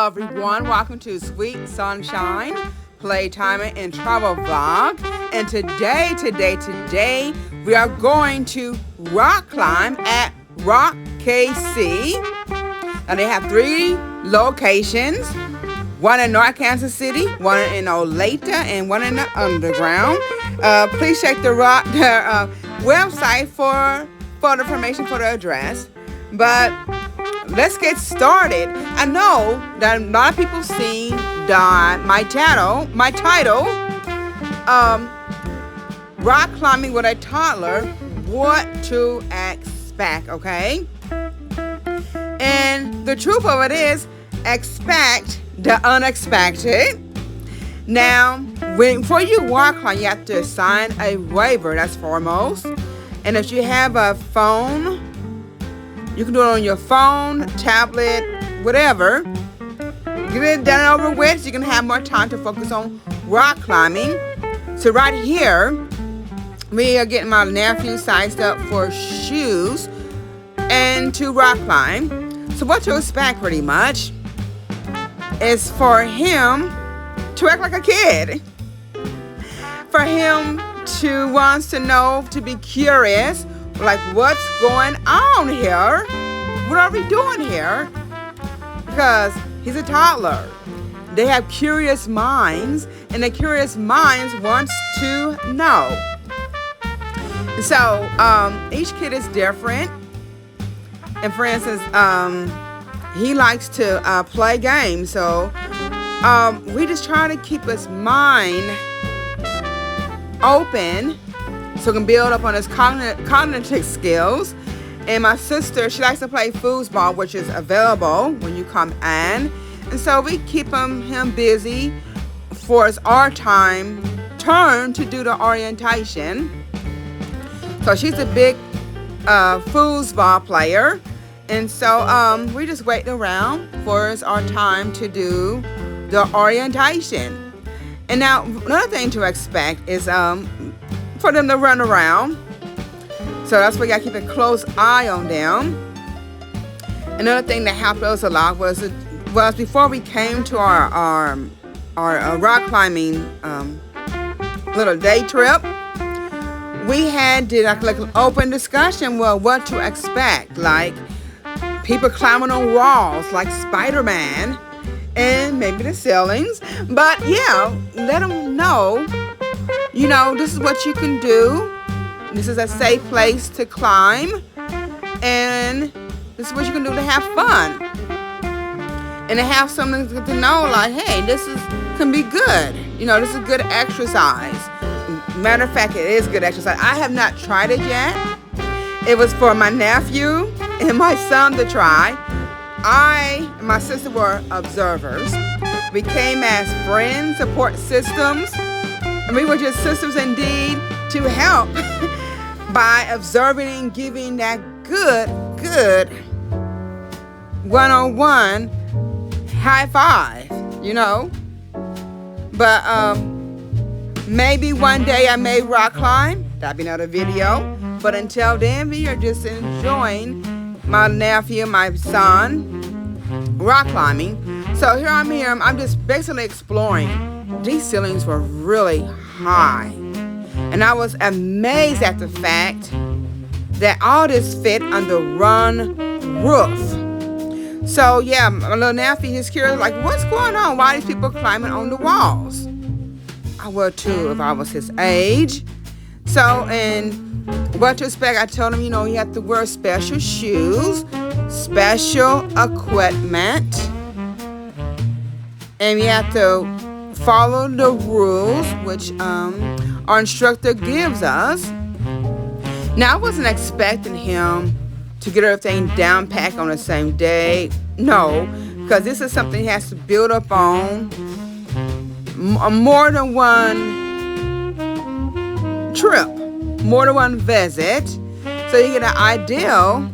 Hello everyone, welcome to Sweet Sunshine, Playtime and Travel Vlog. And today, we are going to rock climb at RoKc. And they have 3 locations, one in North Kansas City, one in Olathe, and one in the underground. Please check their website for further information for the address. But let's get started. I know that a lot of people seen my title, Rock Climbing with a Toddler, what to expect, okay? And the truth of it is, expect the unexpected. Now, before you rock climb, you have to sign a waiver, that's foremost. And if you have a phone, you can do it on your phone, tablet, whatever. Get it done and over with so you can have more time to focus on rock climbing. So right here, we are getting my nephew sized up for shoes and to rock climb. So what to expect pretty much is for him to act like a kid. For him to wants to know, to be curious, like what's going on here? What are we doing here? Because he's a toddler. They have curious minds, and the curious minds wants to know. So each kid is different. And for instance, he likes to play games. So we just try to keep his mind open so he can build up on his cognitive skills. And my sister, she likes to play foosball, which is available when you come in. And so we keep him busy for it's our turn to do the orientation. So she's a big foosball player. And so we just wait around for it's our time to do the orientation. And now another thing to expect is for them to run around. So that's why you gotta keep a close eye on them. Another thing that helped us a lot was before we came to our rock climbing little day trip, we had like an open discussion, well, what to expect, like people climbing on walls like Spider-Man and maybe the ceilings. But yeah, let them know, this is what you can do. This is a safe place to climb. And this is what you can do to have fun. And to have something to know, like, hey, this can be good. This is good exercise. Matter of fact, it is good exercise. I have not tried it yet. It was for my nephew and my son to try. I and my sister were observers. We came as friends, support systems, and we were just sisters indeed to help by observing and giving that good one-on-one high five, But maybe one day I may rock climb. That'll be another video. But until then, we are just enjoying my nephew, my son, rock climbing. So here I'm just basically exploring. These ceilings were really high. And I was amazed at the fact that all this fit under one roof. So yeah, my little nephew, he's curious, like, what's going on? Why are these people climbing on the walls? I would too if I was his age. So, and what to expect, I told him, you have to wear special shoes, special equipment, and you have to follow the rules, which our instructor gives us. Now, I wasn't expecting him to get everything down packed on the same day. No, because this is something he has to build up on more than one trip, more than one visit. So you get an ideal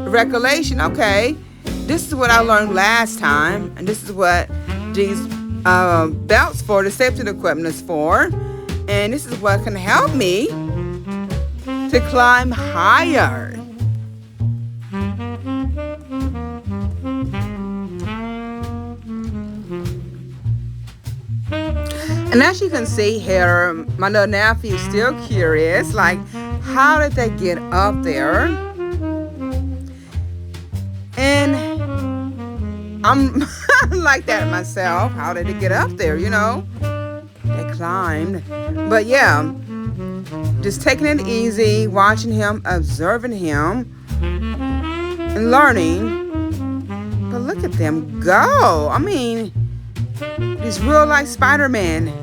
recollection. Okay, this is what I learned last time, and this is what these belts for, the safety equipment is for. And this is what can help me to climb higher. And as you can see here, my little nephew is still curious, like, how did they get up there? And I'm like that myself. How did they get up there, you know? They climbed. But yeah, just taking it easy, watching him, observing him, and learning. But look at them go. I mean, these real life Spider-Man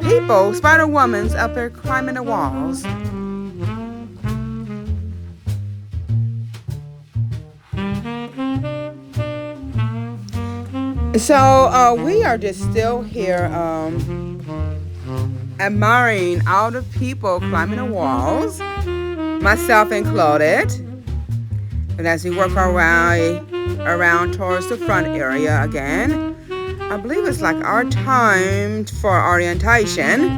people, Spider-Womans up there climbing the walls. So we are just still here admiring all the people climbing the walls, myself included. And as we work our way around towards the front area again, I believe it's like our time for orientation.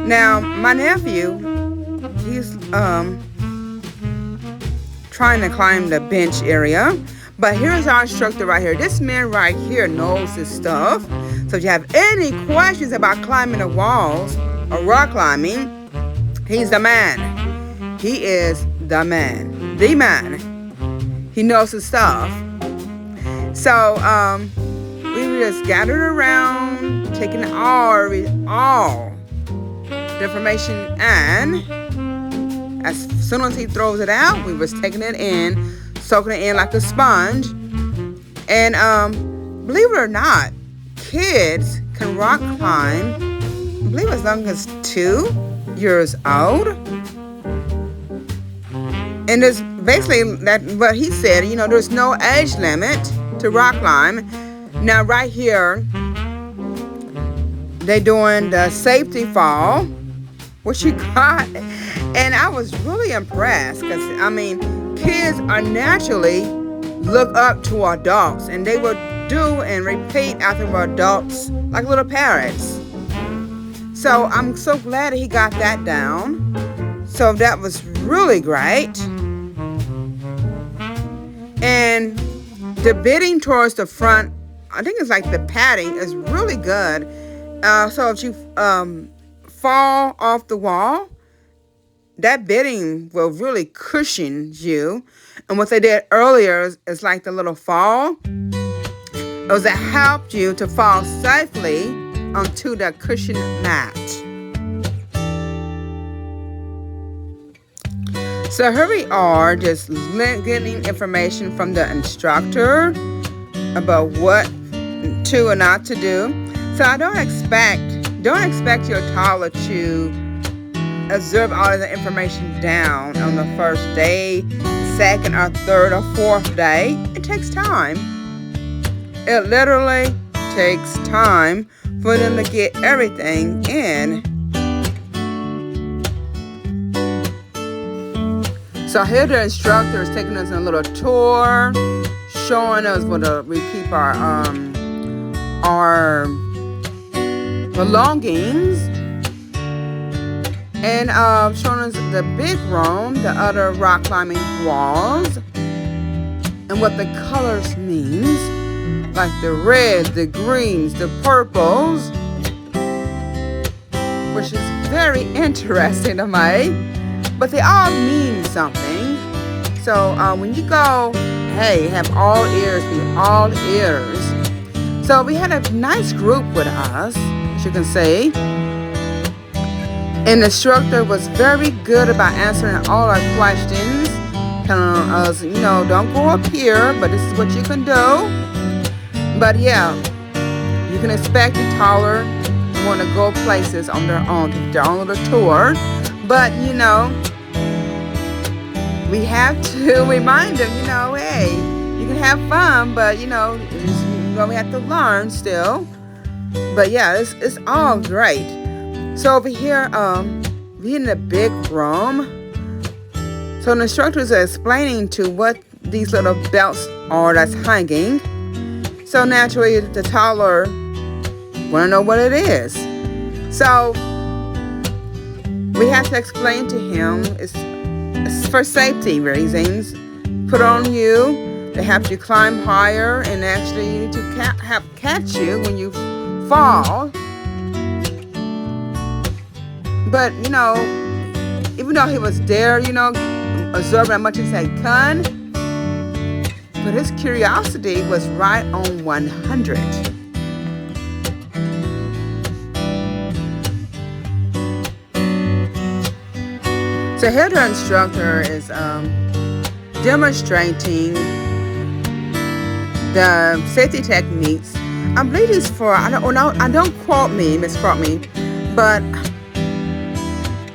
Now, my nephew, he's trying to climb the bench area. But here's our instructor right here. This man right here knows his stuff. So if you have any questions about climbing the walls or rock climbing, he's the man. He is the man. The man. He knows his stuff. So we were just gathered around, taking all the information, and as soon as he throws it out, we was taking it in, soaking it in like a sponge. And believe it or not, kids can rock climb, I believe as long as 2 years old. And there's basically that what he said, you know, there's no age limit to rock climb. Now right here, they doing the safety fall, which you got, and I was really impressed because I mean, kids are naturally look up to adults, and they will do and repeat after adults like little parrots. So I'm so glad that he got that down. So that was really great. And the bidding towards the front, I think it's like the padding is really good. So if you fall off the wall, that bidding will really cushion you. And what they did earlier is like the little fall. It was that helped you to fall safely onto the cushion mat. So here we are, just getting information from the instructor about what to and not to do. So I don't expect your toddler to observe all of the information down on the first day, second or third or fourth day. It takes time. It literally takes time for them to get everything in. So here the instructor is taking us on a little tour, showing us where we keep our belongings, and showing us the big room, the other rock climbing walls, and what the colors means, like the reds, the greens, the purples, which is very interesting to me. But they all mean something. So when you go, hey, have all ears, be all ears. So we had a nice group with us, as you can see. And the instructor was very good about answering all our questions, telling us, you know, don't go up here, but this is what you can do. But yeah, you can expect the taller to want to go places on their own, take their own little tour. But, you know, we have to remind them, you know, hey, you can have fun, but, you know, we have to learn still. But, yeah, it's all great. So over here, we're in a big room. So the instructors are explaining to what these little belts are that's hanging. So naturally, the toddler want to know what it is. So we have to explain to him it's for safety reasons. Put on you. They have you climb higher, and actually you need to catch you when you fall. But, even though he was there, observing how much he said can, but his curiosity was right on 100. So here the instructor is demonstrating the safety techniques. I believe it's for, don't quote me, misquote me, but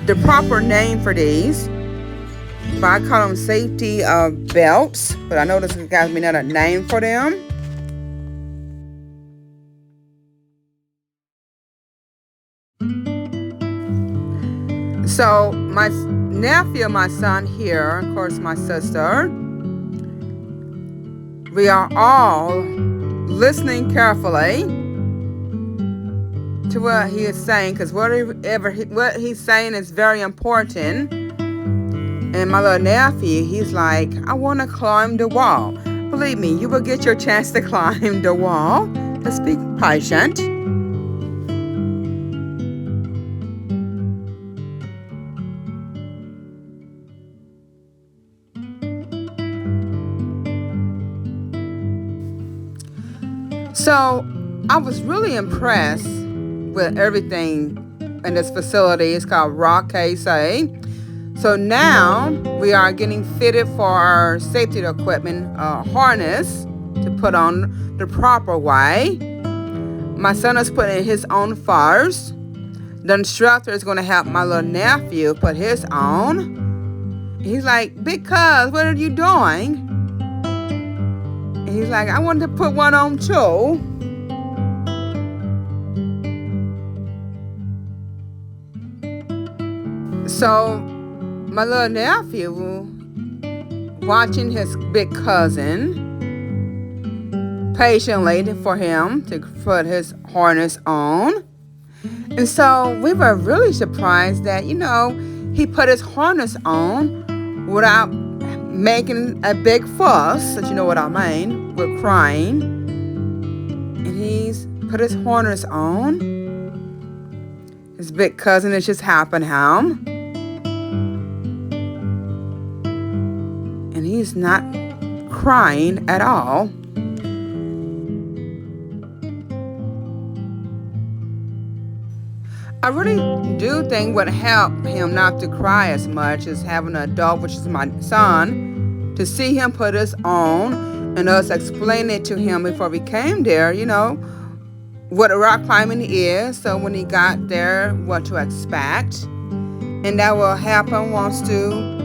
the proper name for these, but I call them safety belts, but I know this has to be another name for them. So my nephew, my son here, of course my sister, we are all listening carefully to what he is saying, because what he's saying is very important. And my little nephew, he's like, I want to climb the wall. Believe me, you will get your chance to climb the wall. Just be patient. So I was really impressed with everything in this facility. It's called RoKc. So now we are getting fitted for our safety equipment harness to put on the proper way. My son is putting his on first. The instructor is going to help my little nephew put his on. He's like, Big Cuz, what are you doing? And he's like, I wanted to put one on too. So my little nephew watching his big cousin patiently for him to put his harness on. And so we were really surprised that, he put his harness on without making a big fuss, if you know what I mean. We're crying. And he's put his harness on. His big cousin is just helping him. And he's not crying at all. I really do think what helped him not to cry as much is having an adult, which is my son, to see him put us on and us explain it to him before we came there, what rock climbing is. So when he got there, what to expect. And that will help him wants to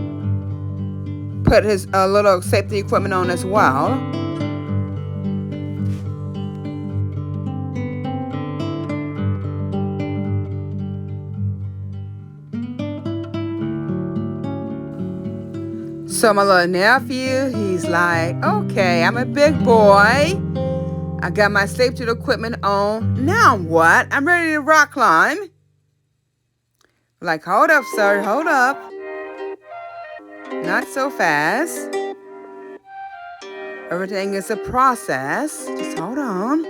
put his little safety equipment on as well. So my little nephew, he's like, okay, I'm a big boy. I got my safety equipment on. Now what? I'm ready to rock climb. Like, hold up, sir, hold up. Not so fast. Everything is a process. Just hold on.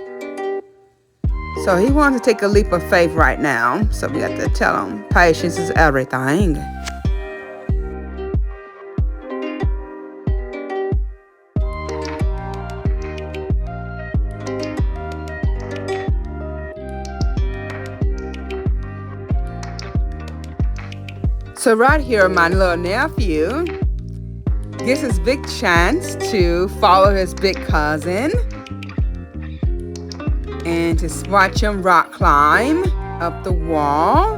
So he wants to take a leap of faith right now. So we got to tell him patience is everything. So right here, my little nephew gets his big chance to follow his big cousin and to watch him rock climb up the wall.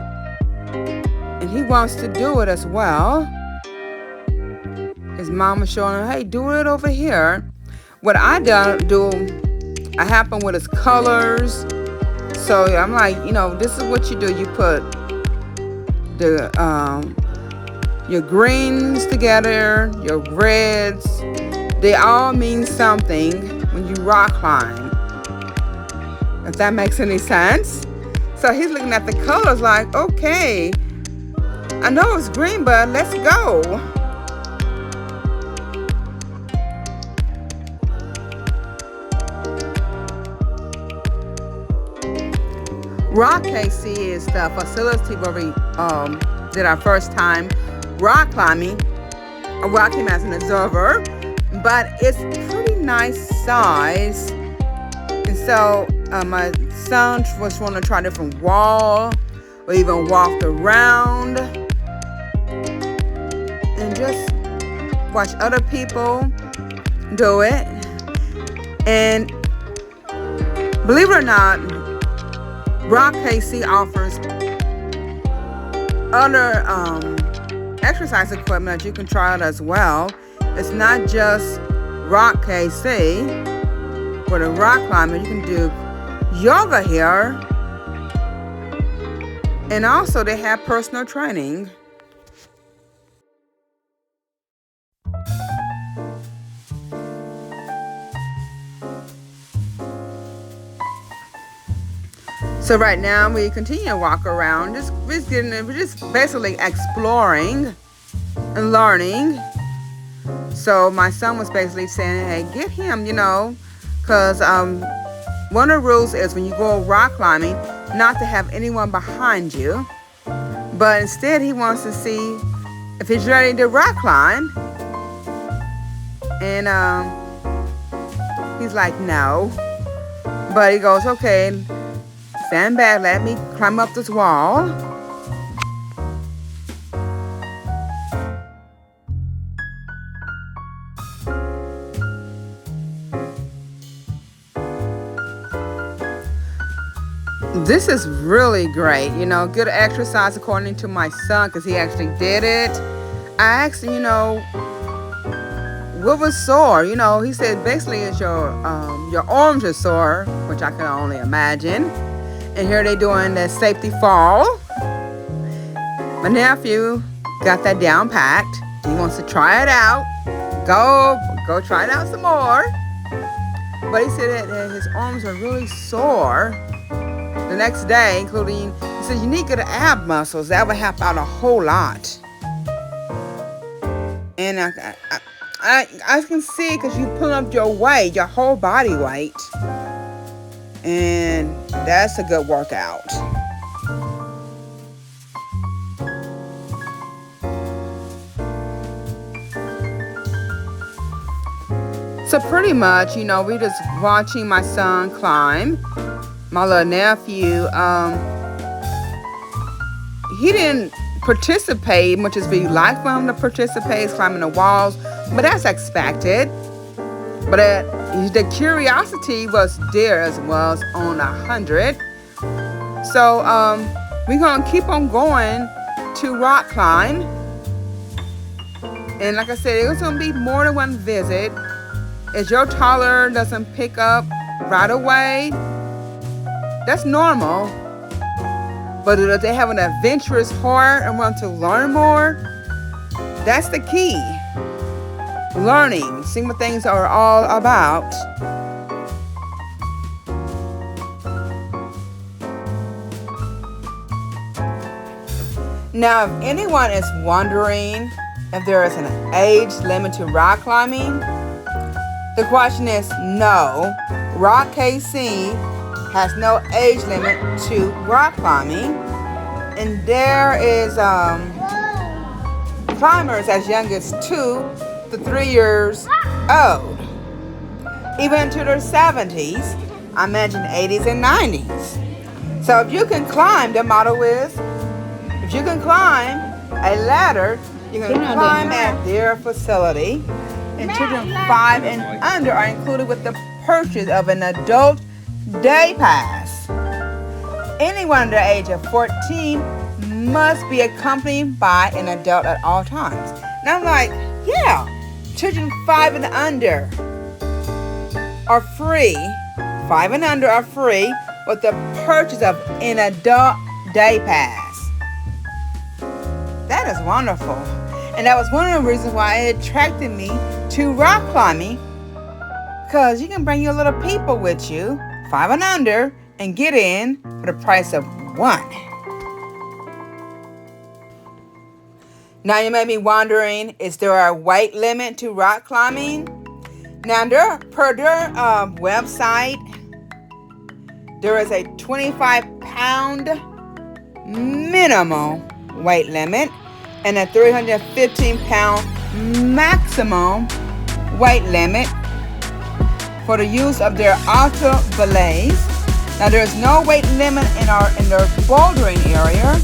And he wants to do it as well. His mom was showing him, hey, do it over here. What I happen with his colors. So I'm like, this is what you do. You put your greens together, your reds. They all mean something when you rock climb. If that makes any sense. So he's looking at the colors like, okay, I know it's green, but let's go. RoKc is the facility where we did our first time rock climbing. Well, I came as an observer, but it's pretty nice size. And so my son was wanting to try different wall. We even walked around and just watch other people do it. And believe it or not, RoKc offers other exercise equipment that you can try out as well. It's not just RoKc for the rock climbing. You can do yoga here, and also they have personal training. So right now we continue to walk around, we're just basically exploring and learning. So my son was basically saying, hey, get him, because one of the rules is when you go rock climbing, not to have anyone behind you. But instead he wants to see if he's ready to rock climb. And he's like, no. But he goes, okay, stand back, let me climb up this wall. This is really great, good exercise according to my son, because he actually did it. I asked him, what was sore? He said basically it's your arms are sore, which I can only imagine. And here they doing the safety fall. My nephew got that down packed. He wants to try it out. Go try it out some more. But he said that his arms are really sore the next day, including, he said you need to get ab muscles. That would help out a whole lot. And I can see, because you pull up your weight, your whole body weight. And that's a good workout. So pretty much, we just watching my son climb. My little nephew, he didn't participate much as we like for him to participate, climbing the walls, but that's expected. But the curiosity was there as well as on 100. So we're going to keep on going to rock climb. And like I said, it's going to be more than one visit. If your toddler doesn't pick up right away, that's normal. But if they have an adventurous heart and want to learn more, that's the key. Learning, seeing what things are all about. Now, if anyone is wondering if there is an age limit to rock climbing, the question is no. RoKc has no age limit to rock climbing. And there is climbers as young as 2 to 3 years old, even to their 70s, I mentioned 80s and 90s. So if you can climb, the motto is, if you can climb a ladder, you can climb at their facility. And children 5 and under are included with the purchase of an adult day pass. Anyone under the age of 14 must be accompanied by an adult at all times. Now I'm like, yeah, children 5 and under are free. 5 and under are free with the purchase of an adult day pass. That is wonderful. And that was one of the reasons why it attracted me to rock climbing, because you can bring your little people with you, 5 and under, and get in for the price of 1. Now you may be wondering, is there a weight limit to rock climbing? Now per their website, there is a 25-pound minimum weight limit and a 315-pound maximum weight limit for the use of their auto belays. Now there is no weight limit in their bouldering area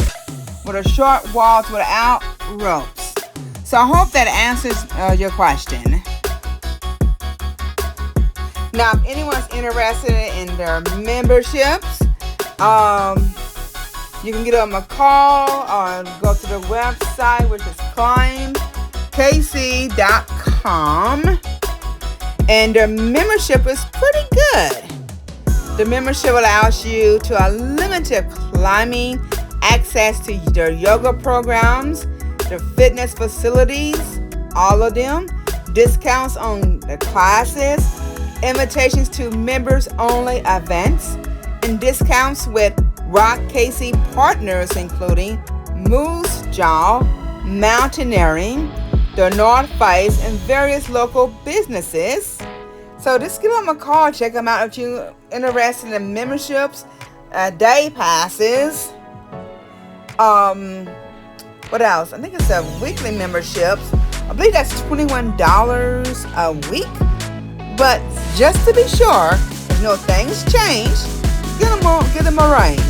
with the short walls without ropes. So I hope that answers your question. Now, if anyone's interested in their memberships, you can give them a call or go to the website, which is climbkc.com. And their membership is pretty good. The membership allows you to unlimited climbing, access to their yoga programs, their fitness facilities, all of them, discounts on the classes, invitations to members-only events, and discounts with RoKc partners, including Moose Jaw, Mountaineering, the North Face, and various local businesses. So just give them a call. Check them out if you're interested in memberships, day passes. What else? I think it's a weekly memberships. I believe that's $21 a week. But just to be sure, if no things change, give them a ring.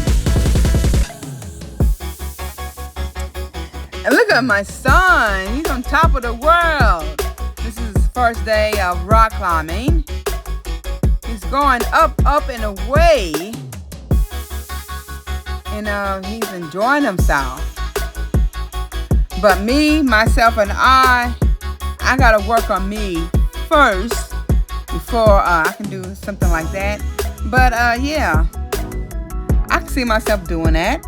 And look at my son. He's on top of the world. This is his first day of rock climbing. He's going up, and away. And he's enjoying himself. But me, myself, and I got to work on me first before I can do something like that. But yeah, I can see myself doing that.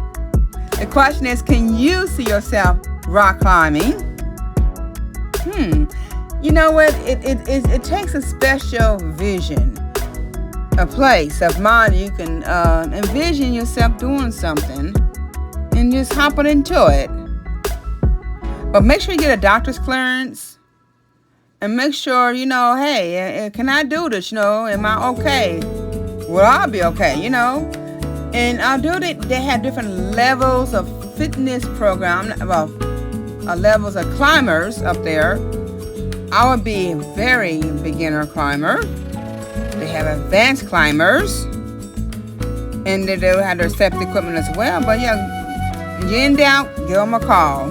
The question is, can you see yourself rock climbing? You know what? It takes a special vision, a place of mind. You can envision yourself doing something and just hopping into it. But make sure you get a doctor's clearance and make sure, hey, can I do this? Am I okay? Well, I'll be okay, And although they have different levels of fitness program, levels of climbers up there, I would be a very beginner climber. They have advanced climbers, and they do have their safety equipment as well. But yeah, if you're in doubt, give them a call.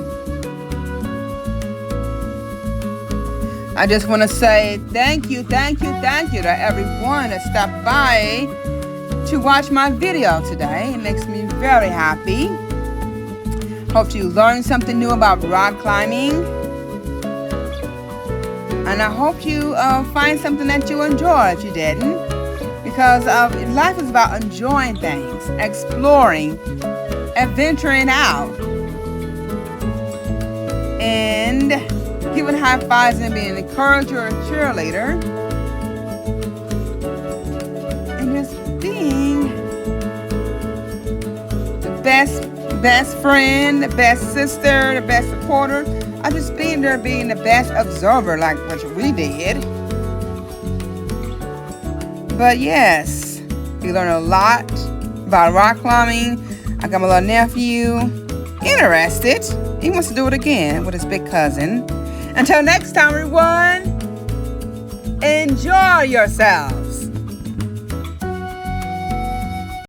I just want to say thank you to everyone that stopped by to watch my video today. It makes me very happy. Hope you learned something new about rock climbing. And I hope you find something that you enjoy if you didn't. Because life is about enjoying things, exploring, adventuring out, and giving high fives and being an encourager or a cheerleader. And just being the best friend, the best sister, the best supporter. I just being there, being the best observer, like what we did. But yes, we learned a lot about rock climbing. I got my little nephew interested. He wants to do it again with his big cousin. Until next time, everyone, enjoy yourself.